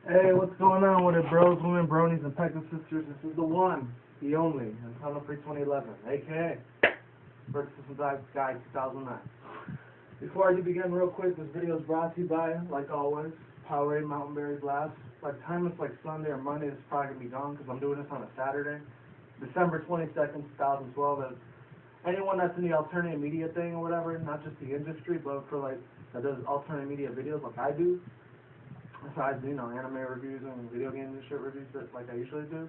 Hey, what's going on with it, bros, women, bronies, and pegasisters? This is the one, the only, and Tunnel Free 2011, aka First System Guy 2009. Before I do begin, real quick, this video is brought to you by, like always, Powerade Mountain Berry Blast. By the time it's like Sunday or Monday, it's probably going to be gone because I'm doing this on a Saturday, December 22nd, 2012. As anyone that's in the alternative media thing or whatever, not just the industry, but for like that does alternative media videos like I do, besides, you know, anime reviews and video games and shit reviews that like I usually do.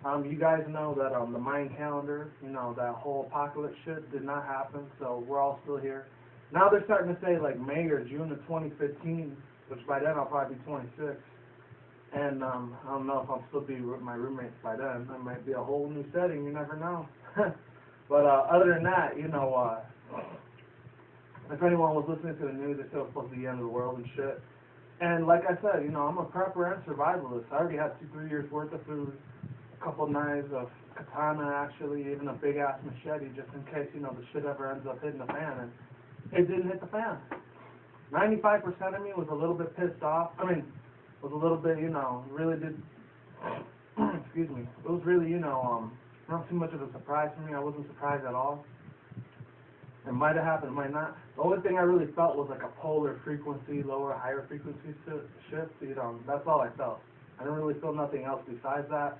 You guys know that the Mayan calendar, you know, that whole apocalypse shit did not happen, so we're all still here. Now they're starting to say like May or June of 2015, which by then I'll probably be 26. And I don't know if I'll still be with my roommates by then. That might be a whole new setting, you never know. But other than that, you know, if anyone was listening to the news, they said it was supposed to be the end of the world and shit. And like I said, you know, I'm a prepper and survivalist. I already had 2-3 years worth of food, a couple knives, a katana actually, even a big ass machete just in case, you know, the shit ever ends up hitting the fan. And it didn't hit the fan. 95% of me was a little bit pissed off. I mean, was a little bit, you know, really did, excuse me, it was really, you know, not too much of a surprise for me. I wasn't surprised at all. It might have happened, it might not. The only thing I really felt was like a polar frequency, lower, higher frequency shift. You know, that's all I felt. I didn't really feel nothing else besides that.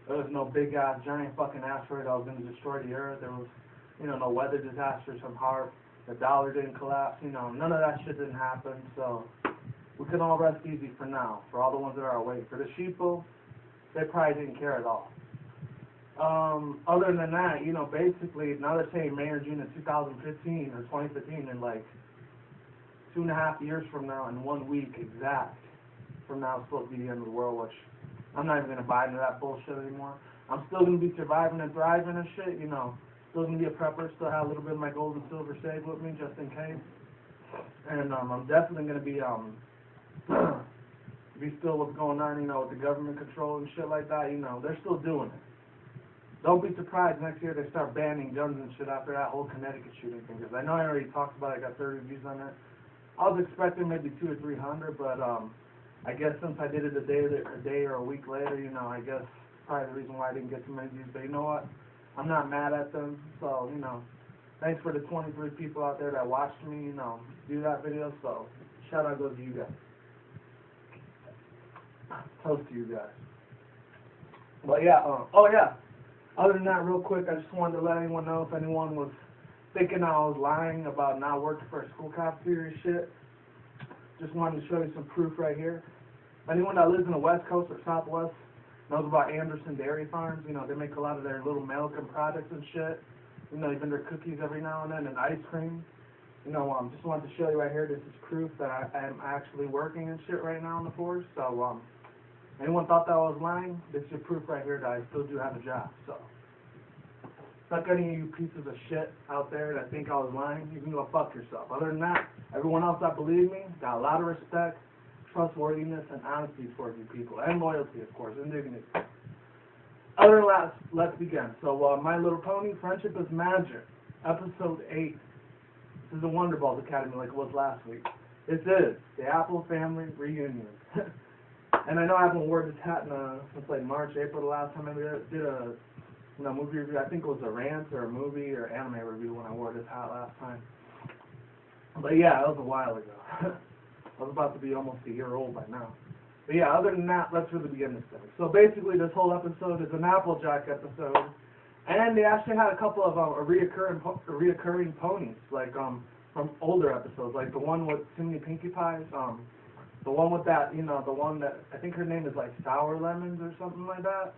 There was no big ass, giant fucking asteroid that was going to destroy the Earth. There was, you know, no weather disaster, some hard, the dollar didn't collapse. You know, none of that shit didn't happen. So we can all rest easy for now. For all the ones that are awake. For the sheeple, they probably didn't care at all. Other than that, you know, basically, now they're saying May or June of 2015 or 2015, and like 2.5 years from now, in 1 week exact from now, it's supposed to be the end of the world, which I'm not even going to buy into that bullshit anymore. I'm still going to be surviving and thriving and shit, you know. Still going to be a prepper, still have a little bit of my gold and silver saved with me just in case. And I'm definitely going to be, be still what's going on, you know, with the government control and shit like that, you know. They're still doing it. Don't be surprised next year they start banning guns and shit after that whole Connecticut shooting thing. Because I know I already talked about it, I got 30 reviews on it. I was expecting maybe 200 or 300, but I guess since I did it a day or a week later, you know, I guess probably the reason why I didn't get too many views. But you know what? I'm not mad at them. So, you know, thanks for the 23 people out there that watched me, you know, do that video. So, shout out goes to you guys. Toast to you guys. But yeah, oh yeah. Other than that, real quick, I just wanted to let anyone know if anyone was thinking I was lying about not working for a school cafeteria shit. Just wanted to show you some proof right here. Anyone that lives in the West Coast or Southwest knows about Anderson Dairy Farms. You know, they make a lot of their little milk and products and shit. You know, even their cookies every now and then and ice cream. You know, just wanted to show you right here. This is proof that I am actually working and shit right now in the force. So, anyone thought that I was lying? This is your proof right here that I still do have a job. So, fuck any of you pieces of shit out there that think I was lying, you can go fuck yourself. Other than that, everyone else that believe me, got a lot of respect, trustworthiness, and honesty towards you people. And loyalty, of course, and dignity. Other than that, let's begin. So, My Little Pony, Friendship is Magic, Episode 8. This is the Wonder Balls Academy like it was last week. This is the AppleFamily reunion. And I know I haven't worn this hat since like March, April, the last time I did a movie review. I think it was a rant or a movie or anime review when I wore this hat last time. But yeah, that was a while ago. I was about to be almost a year old by now. But yeah, other than that, let's really begin this thing. So basically, this whole episode is an Applejack episode, and they actually had a couple of reoccurring ponies, like from older episodes, like the one with too many Pinkie Pies. The one with that, you know, the one that, I think her name is like Sour Lemons or something like that.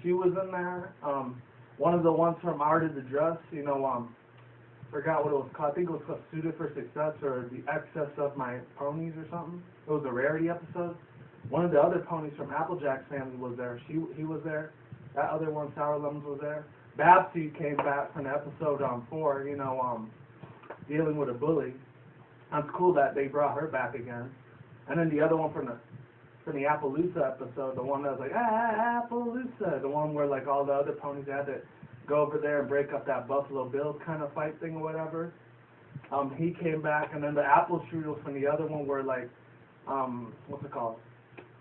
She was in there. One of the ones from Art of the Dress, you know, forgot what it was called. I think it was called Suited for Success or The Excess of My Ponies or something. It was a rarity episode. One of the other ponies from Applejack's family was there. He was there. That other one, Sour Lemons, was there. Babsy came back from episode 4, you know, dealing with a bully. It's cool that they brought her back again. And then the other one from the Appaloosa episode, the one that was like, Appaloosa, the one where like all the other ponies had to go over there and break up that Buffalo Bills kind of fight thing or whatever. He came back, and then the apple strudel from the other one were like, what's it called?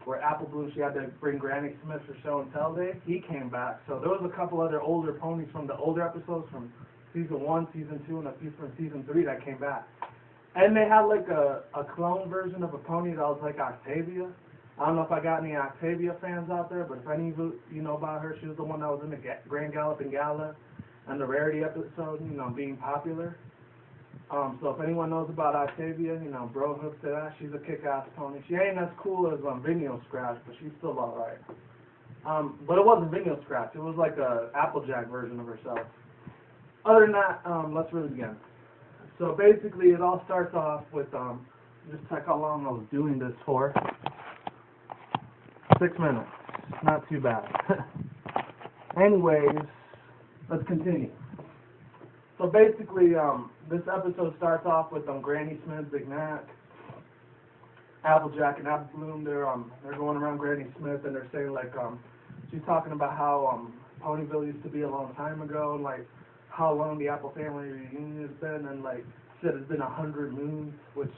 where Apple Bloom, she had to bring Granny Smith for show and tell day. He came back. So there was a couple other older ponies from the older episodes from season 1, season 2, and a few from season 3 that came back. And they had like a clone version of a pony that was like Octavia. I don't know if I got any Octavia fans out there, but if any of you know about her, she was the one that was in the Grand Galloping Gala and the Rarity episode, you know, being popular. So if anyone knows about Octavia, you know, bro hook to that. She's a kick-ass pony. She ain't as cool as Vineo Scratch, but she's still alright. But it wasn't Vineo Scratch. It was like a Applejack version of herself. Other than that, let's really begin. So basically, it all starts off with, just check how long I was doing this for. 6 minutes. Not too bad. Anyways, let's continue. So basically, this episode starts off with Granny Smith, Big Mac, Applejack, and Apple Bloom. They're going around Granny Smith, and they're saying like she's talking about how Ponyville used to be a long time ago, and like how long the AppleFamily reunion has been, and like said it's been 100 moons, which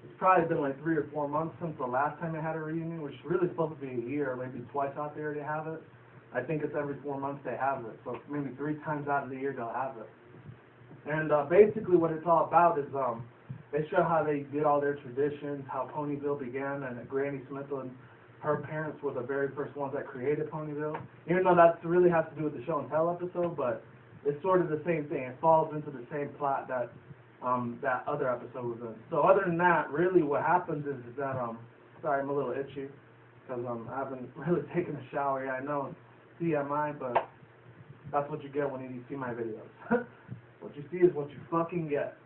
it's probably been like 3 or 4 months since the last time they had a reunion, which is really supposed to be a year, maybe twice out there they have it. I think it's every 4 months they have it, so maybe 3 times out of the year they'll have it. And basically what it's all about is they show how they did all their traditions, how Ponyville began, and Granny Smith and her parents were the very first ones that created Ponyville. Even though that really has to do with the show and tell episode, but it's sort of the same thing. It falls into the same plot that that other episode was in. So other than that, really what happens is that, sorry, I'm a little itchy, because I haven't really taken a shower yet. I know it's TMI, but that's what you get when you see my videos. What you see is what you fucking get.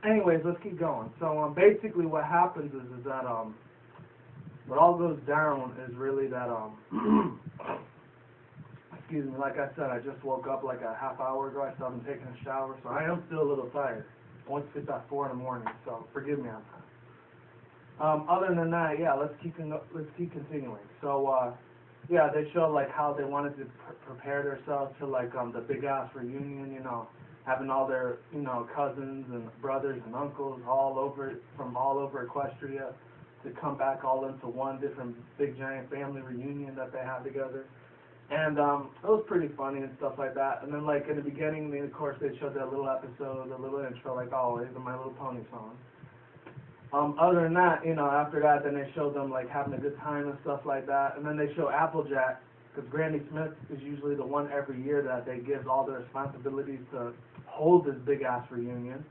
Anyways, let's keep going. So basically what happens is that what all goes down is really that excuse me, like I said, I just woke up like a half hour ago. I still haven't taken a shower, so I am still a little tired. I went to sleep at 4 in the morning, so forgive me on that. Other than that, yeah, let's keep continuing. So yeah, they show like how they wanted to prepare themselves to like the big ass reunion, you know, having all their, you know, cousins and brothers and uncles from all over Equestria to come back all into one different big giant family reunion that they had together. And it was pretty funny and stuff like that. And then like in the beginning, of course, they showed that little episode, a little intro, like, oh, here's a My Little Pony song. Other than that, you know, after that, then they showed them like having a good time and stuff like that. And then they show Applejack, because Granny Smith is usually the one every year that they give all the responsibilities to hold this big ass reunion,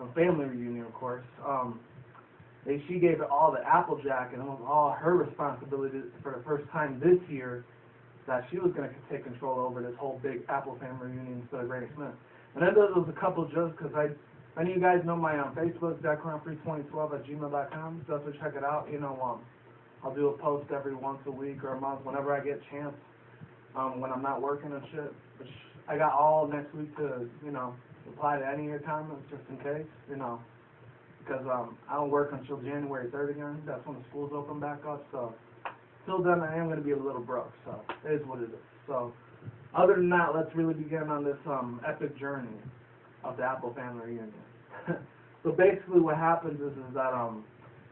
a family reunion, of course. She gave it all to Applejack, and it was all her responsibility for the first time this year that she was going to take control over this whole big AppleFamily reunion instead of Granny Smith. And then there was a couple jokes, because any of you guys know my Facebook, DecronFree2012@gmail.com, so definitely check it out. You know, I'll do a post every once a week or a month whenever I get a chance, when I'm not working and shit. Which I got all next week to, you know, reply to any of your comments just in case, you know, because I don't work until January 3rd again. That's when the schools open back up, so till then I am going to be a little broke, so it is what it is. So other than that, let's really begin on this epic journey of the AppleFamily reunion. So basically what happens is that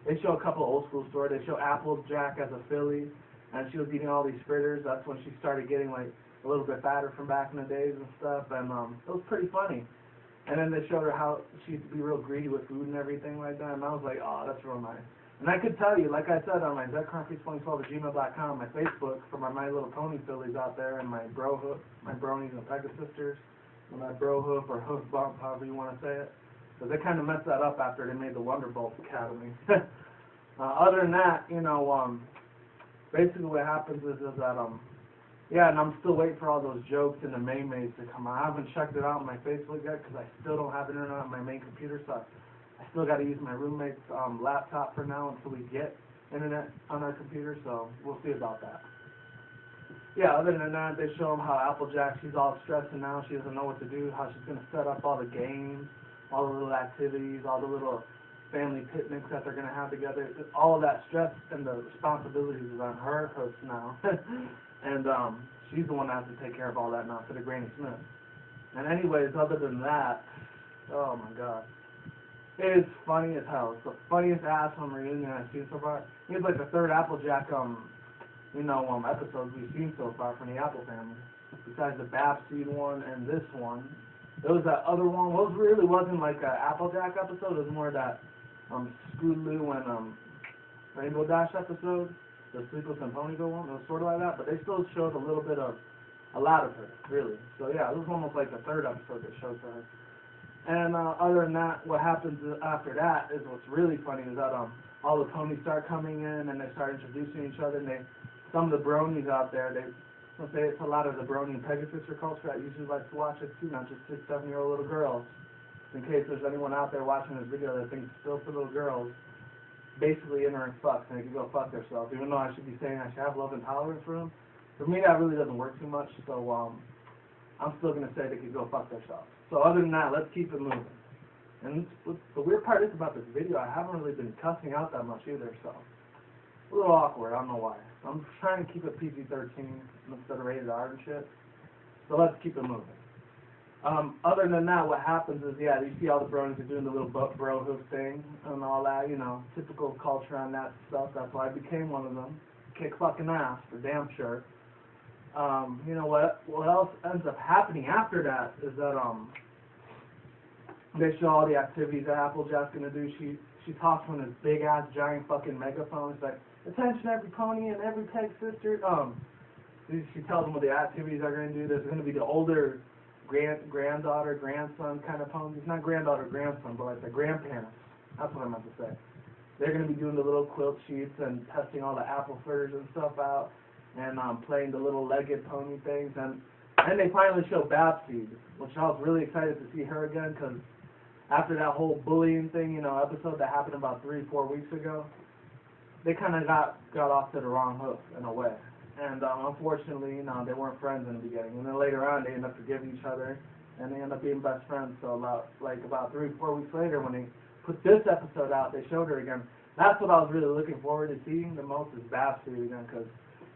they show a couple of old school stories. They show Applejack as a filly, and she was eating all these fritters. That's when she started getting like a little bit fatter from back in the days and stuff, and it was pretty funny. And then they showed her how she used to be real greedy with food and everything like that, and I was like, oh, that's real nice. And I could tell you, like I said, on my DecronFree2012@gmail.com, my Facebook, for my Little Pony fillies out there, and my bronies and pegasisters, and my bro hoof or hoof bump, however you want to say it. Because they kind of messed that up after they made the Wonderbolt Academy. Other than that, you know, basically what happens is that, yeah, and I'm still waiting for all those jokes and the Maymays to come out. I haven't checked it out on my Facebook yet because I still don't have internet on my main computer, so I still got to use my roommate's laptop for now until we get internet on our computer, so we'll see about that. Yeah, other than that, they show them how Applejack, she's all stressed and now she doesn't know what to do, how she's going to set up all the games, all the little activities, all the little family picnics that they're going to have together. All of that stress and the responsibilities is on her hooks now. And she's the one that has to take care of all that now for the Granny Smith. And anyways, other than that, oh my God. It's funny as hell. It's the funniest asshole reunion I've seen so far. It's like the third Applejack, episodes we've seen so far from the Apple family. Besides the Babseed one and this one. There was that other one. Well, it really wasn't like an Applejack episode. It was more that Scootaloo and Rainbow Dash episode. The Sleepless and Ponyville one. It was sort of like that, but they still showed a lot of her, really. So yeah, it was almost like the third episode they showed her. And other than that, what happens after that is what's really funny is that all the ponies start coming in and they start introducing each other. And some of the bronies out there, let's say it's a lot of the brony and pegasister culture that usually likes to watch it too, not just 6, 7-year-old little girls. In case there's anyone out there watching this video that thinks it's still for little girls, basically entering fucks and they can go fuck themselves. Even though I should be saying I should have love and tolerance for them, for me that really doesn't work too much. So I'm still gonna say they can go fuck themselves. So other than that, let's keep it moving. And the weird part is about this video, I haven't really been cussing out that much either, so a little awkward, I don't know why. I'm trying to keep it PG-13 instead of rated R and shit. So let's keep it moving. Other than that, what happens is, yeah, you see all the bronies are doing the little bro hoof thing and all that, typical culture on that stuff. That's why I became one of them. Kick fucking ass, for damn sure. What else ends up happening after that is that they show all the activities that Applejack's gonna do. She talks on this big ass giant fucking megaphone. It's like, attention every pony and every peg sister. She tells them what the activities are gonna do. There's gonna be the older granddaughter, grandson kind of ponies. Not granddaughter, grandson, but like the grandparents. That's what I meant to say. They're gonna be doing the little quilt sheets and testing all the apple fritters and stuff out. And playing the little legged pony things, and they finally show Babseed, which I was really excited to see her again, because after that whole bullying thing, episode that happened about 3-4 weeks ago, they kind of got off to the wrong hook in a way, and unfortunately, they weren't friends in the beginning, and then later on they ended up forgiving each other, and they ended up being best friends. So about 3-4 weeks later, when they put this episode out, they showed her again. That's what I was really looking forward to seeing the most, is Babseed again, because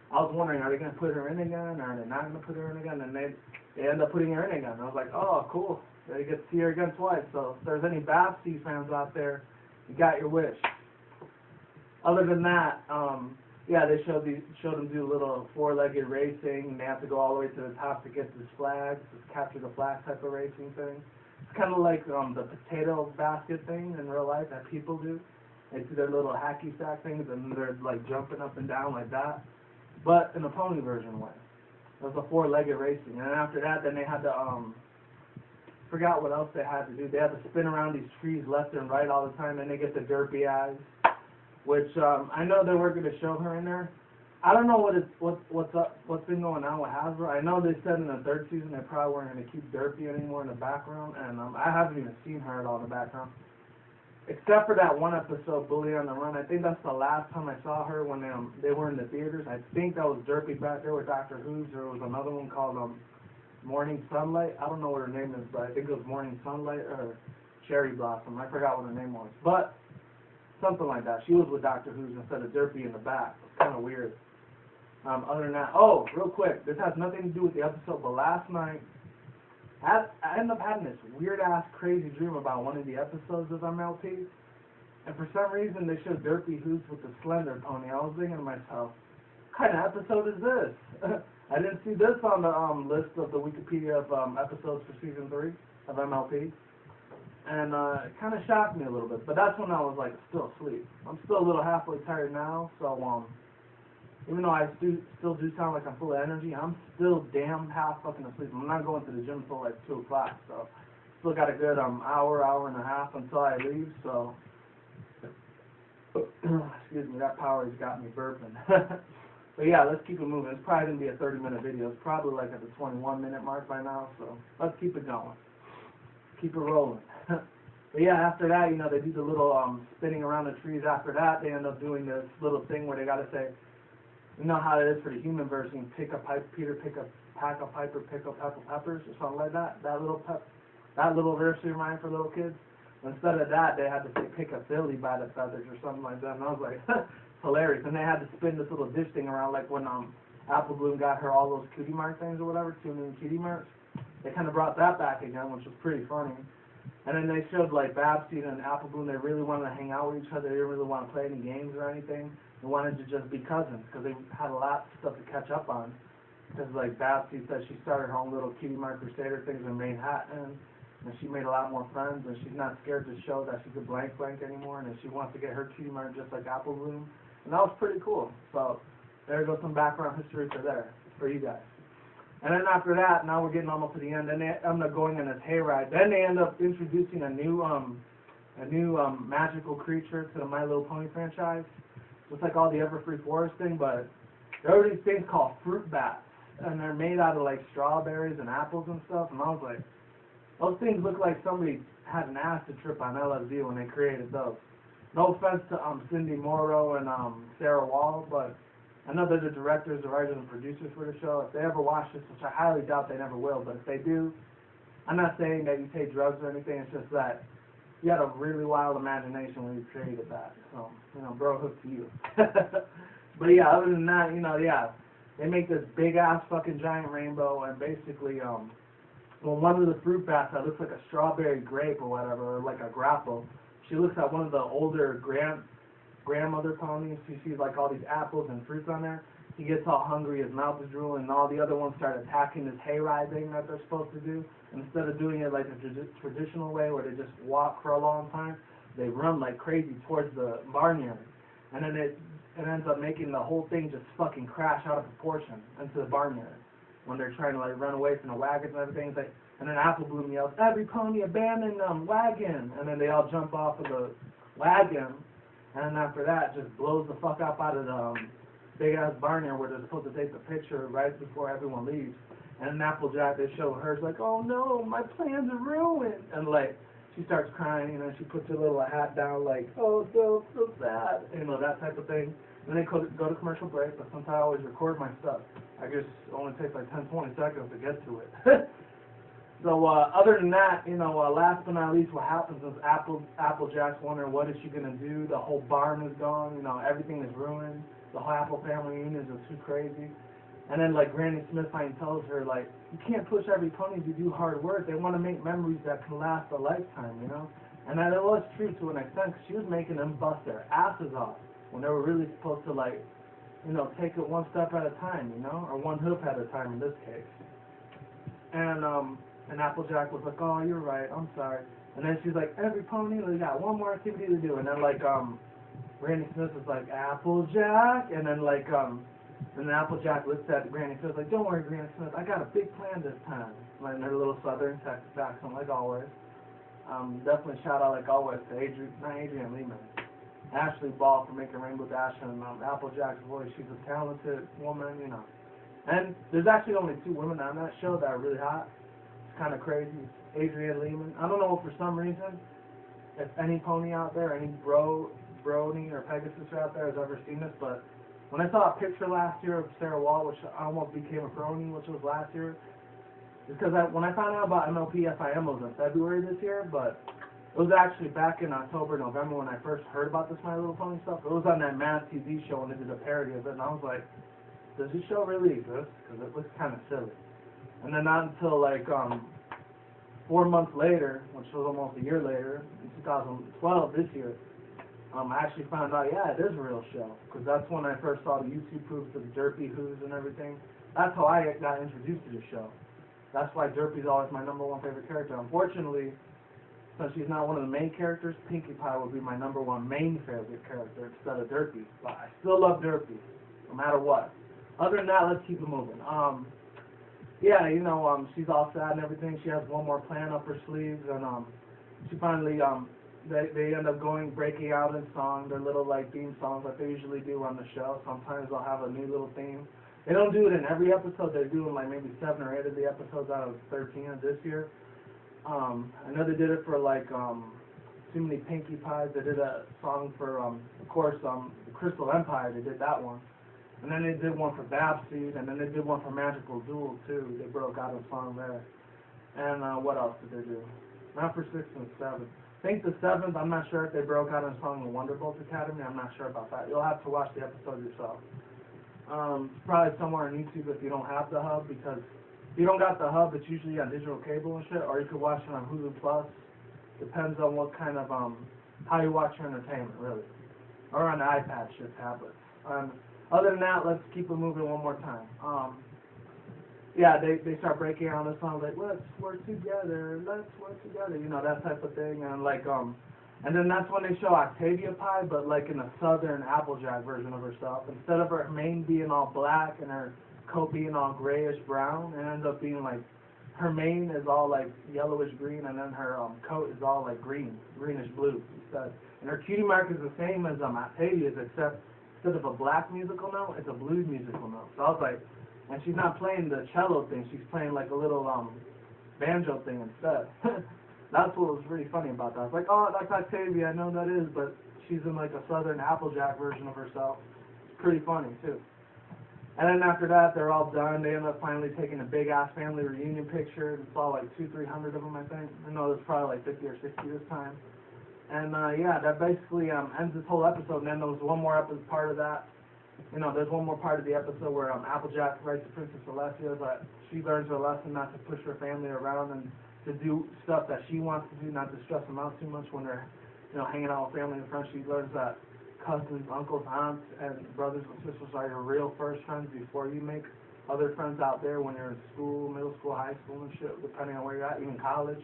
I was wondering, are they going to put her in again, or are they not going to put her in again? And they end up putting her in again. I was like, oh, cool. They get to see her again twice. So if there's any Babseed fans out there, you got your wish. Other than that, yeah, they showed them do a little 4-legged racing, and they have to go all the way to the top to get this flag, to capture the flag type of racing thing. It's kind of like the potato basket thing in real life that people do. They do their little hacky sack things, and they're like jumping up and down like that, but in a pony version way. It was a 4-legged racing, and after that, then they had to forgot what else they had to do. They had to spin around these trees left and right all the time, and they get the derpy eyes, which I know they were going to show her in there. I don't know what's been going on with Hasbro. I know they said in the 3rd season they probably weren't going to keep Derpy anymore in the background, and I haven't even seen her at all in the background. Except for that one episode, Bully on the Run. I think that's the last time I saw her when they were in the theaters. I think that was Derpy back there with Dr. Who's. There was another one called Morning Sunlight. I don't know what her name is, but I think it was Morning Sunlight or Cherry Blossom. I forgot what her name was. But something like that. She was with Dr. Who's instead of Derpy in the back. It's kind of weird. Other than that, oh, real quick, this has nothing to do with the episode, but last night, I ended up having this weird-ass crazy dream about one of the episodes of MLP, and for some reason they showed Derpy Hoots with the Slender Pony. I was thinking to myself, what kind of episode is this? I didn't see this on the list of the Wikipedia of episodes for Season 3 of MLP, and it kind of shocked me a little bit, but that's when I was, like, still asleep. I'm still a little halfway tired now, so, even though I still do sound like I'm full of energy, I'm still damn half fucking asleep. I'm not going to the gym until like 2 o'clock, so still got a good hour and a half until I leave, so excuse me, that power's got me burping. But yeah, let's keep it moving. It's probably going to be a 30-minute video. It's probably like at the 21-minute mark by now, so let's keep it going. Keep it rolling. But yeah, after that, they do the little spinning around the trees. After that, they end up doing this little thing where they got to say, you know how it is for the human version, pick a pipe, Peter, pack a piper, pick up apple peppers, or something like that. That little nursery rhyme for little kids. Instead of that, they had to say, pick a filly by the feathers, or something like that. And I was like, hilarious. And they had to spin this little dish thing around, like when Apple Bloom got her all those cutie mark things or whatever, 2 million cutie marks. They kind of brought that back again, which was pretty funny. And then they showed like Babseed and Apple Bloom. They really wanted to hang out with each other. They didn't really want to play any games or anything. They wanted to just be cousins because they had a lot of stuff to catch up on. Because like Babseed said, she started her own little Cutie Mark Crusader things in Manhattan, and she made a lot more friends. And she's not scared to show that she's a blank anymore, and she wants to get her Cutie Mark just like Apple Bloom. And that was pretty cool. So there goes some background history for you guys. And then after that, now we're getting almost to the end. Then they end up going on this hayride. Then they end up introducing a new magical creature to the My Little Pony franchise. Just like all the Everfree Forest thing, but there are these things called fruit bats, and they're made out of like strawberries and apples and stuff. And I was like, those things look like somebody had an acid trip on LSD when they created those. No offense to Cindy Morrow and Sarah Wall, but I know they're the directors, the writers, and producers for the show. If they ever watch this, which I highly doubt they never will, but if they do, I'm not saying that you take drugs or anything. It's just that you had a really wild imagination when you created that. So, you know, bro, hook to you. But yeah, other than that, you know, yeah, they make this big-ass fucking giant rainbow, and basically, well, one of the fruit bats that looks like a strawberry grape or whatever, or like a grapple, she looks at one of the older grandmother ponies. He sees like all these apples and fruits on there. He gets all hungry, his mouth is drooling, and all the other ones start attacking this hayride thing that they're supposed to do. And instead of doing it like the traditional way where they just walk for a long time, they run like crazy towards the barnyard. And then it ends up making the whole thing just fucking crash out of proportion into the barnyard when they're trying to like run away from the wagons and everything. It's like, and then Apple Bloom yells, "Every pony abandon wagon!" And then they all jump off of the wagon. And then after that, just blows the fuck up out of the big-ass barnyard where they're supposed to take the picture right before everyone leaves. And in Applejack, they show her, like, "Oh no, my plans are ruined." And like, she starts crying, and then she puts her little hat down, like, "Oh, so sad." You know, that type of thing. And then they go to commercial break, but sometimes I always record my stuff. I guess it only takes like 10, 20 seconds to get to it. So other than that, you know, last but not least, what happens is Applejack's wondering what is she gonna do. The whole barn is gone. You know, everything is ruined. The whole AppleFamily unit is too crazy. And then like Granny Smithine tells her, like, you can't push every pony to do hard work. They want to make memories that can last a lifetime, you know. And that it was true to an extent, 'cause she was making them bust their asses off when they were really supposed to, like, you know, take it one step at a time, you know, or one hoof at a time in this case. And Applejack was like, "Oh, you're right, I'm sorry." And then she's like, "Every pony, we got one more activity to do." And then like Granny Smith was like, "Applejack," and then like and then Applejack looks at Granny Smith like, "Don't worry, Granny Smith, I got a big plan this time." Like in her little Southern Texas accent, like always. Definitely shout out like always to Adrienne Lehman, Ashley Ball for making Rainbow Dash, and Applejack's voice. She's a talented woman, you know. And there's actually only 2 women on that show that are really hot. Kind of crazy. Adrienne Lehman. I don't know, for some reason, if any pony out there, any brony or Pegasus out there has ever seen this, but when I saw a picture last year of Sarah Wall, which I almost became a brony, which was last year, it's because when I found out about MLP FIM, it was in February this year, but it was actually back in October, November when I first heard about this My Little Pony stuff. It was on that Mad TV show when they did a parody of it, and I was like, does this show really exist? Because it looks kind of silly. And then not until like 4 months later, which was almost a year later, in 2012, this year, I actually found out, yeah, it is a real show. Because that's when I first saw the YouTube proofs of Derpy Who's and everything. That's how I got introduced to the show. That's why Derpy's always my #1 favorite character. Unfortunately, since she's not one of the main characters, Pinkie Pie would be my #1 main favorite character instead of Derpy. But I still love Derpy, no matter what. Other than that, let's keep it moving. Yeah, you know, she's all sad and everything. She has one more plan up her sleeves, and she finally, they end up breaking out in song, their little like theme songs like they usually do on the show. Sometimes they'll have a new little theme. They don't do it in every episode. They're doing like maybe 7 or 8 of the episodes out of 13 of this year. I know they did it for like Too Many Pinkie Pies. They did a song for, of course, the Crystal Empire. They did that one. And then they did one for Babseed, and then they did one for Magical Duel, too. They broke out a song there. And what else did they do? Not for 6 and 7. I think the 7th, I'm not sure if they broke out a song in Wonderbolt Academy. I'm not sure about that. You'll have to watch the episode yourself. It's probably somewhere on YouTube if you don't have the hub, because if you don't got the hub, it's usually on digital cable and shit, or you could watch it on Hulu Plus. Depends on what kind of, how you watch your entertainment, really. Or on the iPad, shit, tablets. Other than that, let's keep it moving one more time. Yeah, they start breaking out the song like, let's work together, you know, that type of thing, and like, and then that's when they show Octavia Pie, but like in a southern Applejack version of herself. Instead of her mane being all black and her coat being all grayish brown, it ends up being like, her mane is all like yellowish green, and then her coat is all like greenish blue instead. And her cutie mark is the same as Octavia's, except instead of a black musical note, it's a blues musical note. So I was like, and she's not playing the cello thing, she's playing like a little banjo thing instead. That's what was really funny about that. I was like, oh, that's Octavia, I know that is, but she's in like a southern Applejack version of herself. It's pretty funny too. And then after that, they're all done. They end up finally taking a big-ass family reunion picture. It's all like 200-300 of them, I think. I know there's probably like 50 or 60 this time. And yeah, that basically ends this whole episode. And then there was one more episode part of that. You know, there's one more part of the episode where Applejack writes to Princess Celestia, but she learns her lesson not to push her family around and to do stuff that she wants to do, not to stress them out too much when they're, you know, hanging out with family and friends. She learns that cousins, uncles, aunts, and brothers and sisters are your real first friends before you make other friends out there when you're in school, middle school, high school and shit, depending on where you're at, even college.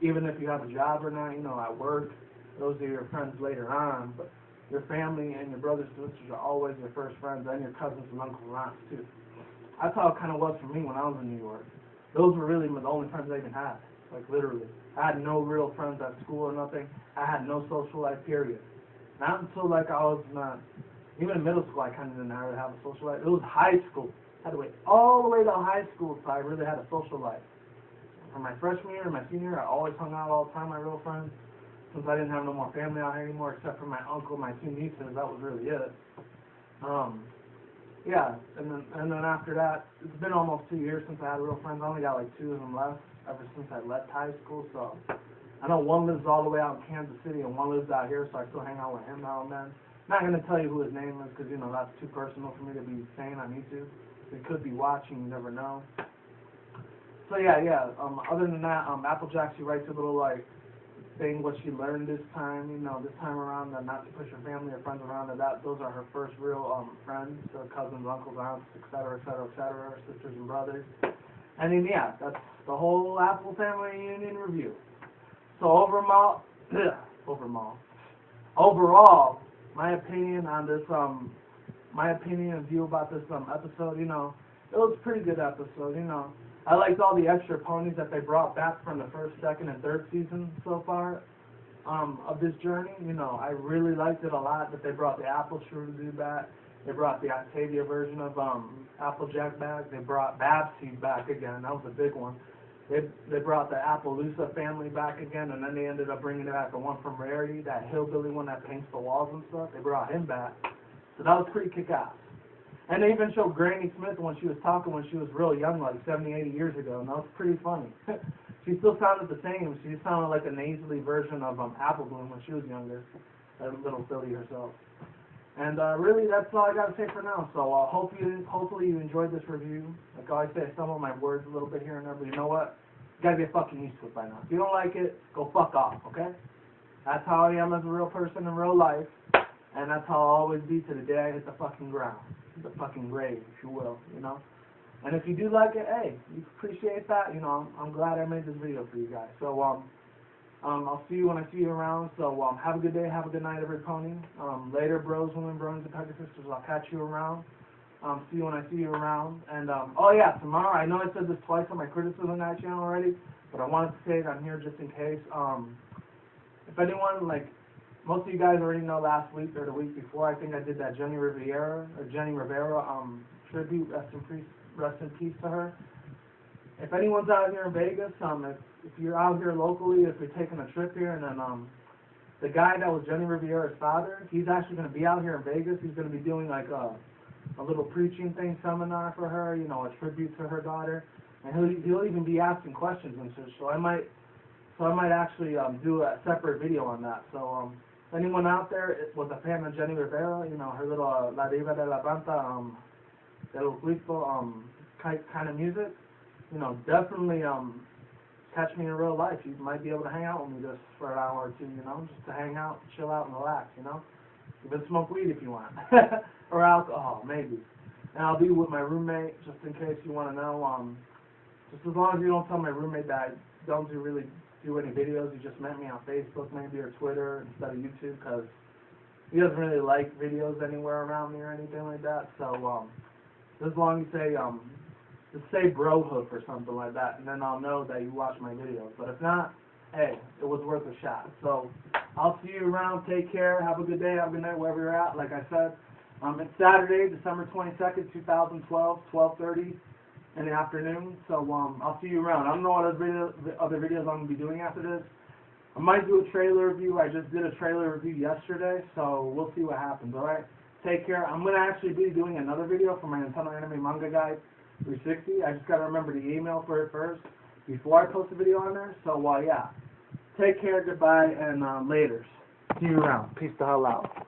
Even if you have a job or not, you know, at work, those are your friends later on. But your family and your brothers and sisters are always your first friends, and your cousins and uncles and aunts too. That's how it kind of was for me when I was in New York. Those were really the only friends I even had, like literally. I had no real friends at school or nothing. I had no social life, period. Not until like I was even in middle school, I kind of didn't really have a social life. It was high school. I had to wait all the way to high school until I really had a social life. For my freshman year and my senior year, I always hung out all the time, my real friends. Since I didn't have no more family out here anymore, except for my uncle, my two nieces, that was really it. Yeah, and then after that, it's been almost 2 years since I had real friends. I only got like 2 of them left ever since I left high school. So I know one lives all the way out in Kansas City and one lives out here, so I still hang out with him now and then. Not going to tell you who his name is because, you know, that's too personal for me to be saying on YouTube. They could be watching, you never know. So yeah. Other than that, Applejack, she writes a little like thing what she learned this time, you know, this time around, that not to push her family or friends around, that those are her first real friends, her cousins, uncles, aunts, etc., sisters and brothers. And then yeah, that's the whole AppleFamily reunion review. So overall, my opinion on this, my opinion and view about this episode, you know, it was a pretty good episode, you know. I liked all the extra ponies that they brought back from the first, second, and third season so far of this journey. You know, I really liked it a lot that they brought the Apple Shrew back. They brought the Octavia version of Applejack back. They brought Babsy back again. That was a big one. They brought the Appaloosa family back again, and then they ended up bringing back the one from Rarity, that hillbilly one that paints the walls and stuff. They brought him back. So that was pretty kick-ass. And they even showed Granny Smith when she was talking when she was real young, like 70, 80 years ago, and that was pretty funny. She still sounded the same. She sounded like a nasally version of Apple Bloom when she was younger, that little filly herself. And really, that's all I got to say for now. So hopefully you enjoyed this review. Like I always say, I stumble my words a little bit here and there, but you know what? You got to get fucking used to it by now. If you don't like it, go fuck off, okay? That's how I am as a real person in real life, and that's how I'll always be to the day I hit the fucking ground. The fucking grave, if you will, you know. And if you do like it, hey, you appreciate that, you know, I'm glad I made this video for you guys. So, I'll see you when I see you around. So, have a good day, have a good night, every pony. Later, bros, women, bronies, and pegasisters, I'll catch you around. See you when I see you around. And, oh yeah, tomorrow, I know I said this twice on my criticism on that channel already, but I wanted to say it on here just in case. If anyone, like, most of you guys already know last week or the week before, I think I did that Jenny Rivera tribute, rest in peace to her. If anyone's out here in Vegas, if you're out here locally, if you're taking a trip here, and then the guy that was Jenny Rivera's father, he's actually going to be out here in Vegas. He's going to be doing like a little preaching thing, seminar for her, you know, a tribute to her daughter, and he'll even be asking questions and such. So I might actually do a separate video on that. So anyone out there was a fan of Jenny Rivera, you know, her little La Diva de la Banda, del Grito kind of music, you know, definitely catch me in real life, you might be able to hang out with me just for an hour or two, you know, just to hang out, chill out, and relax, you know. Even smoke weed if you want, or alcohol, maybe. And I'll be with my roommate, just in case you want to know. Just as long as you don't tell my roommate that I don't really do any videos, you just met me on Facebook maybe or Twitter instead of YouTube, because he doesn't really like videos anywhere around me or anything like that. So as long as you say just say brohood or something like that, and then I'll know that you watch my videos. But if not, hey, it was worth a shot. So I'll see you around. Take care. Have a good day. Have a good night wherever you're at. Like I said, it's Saturday, December 22nd, 2012, 12:30 in the afternoon. So I'll see you around. I don't know what other videos I'm going to be doing after this. I might do a trailer review. I just did a trailer review yesterday, so we'll see what happens, alright? Take care. I'm going to actually be doing another video for my Nintendo Anime Manga Guide 360. I just got to remember the email for it first before I post a video on there. So, yeah. Take care, goodbye, and laters. See you around. Peace the hell out.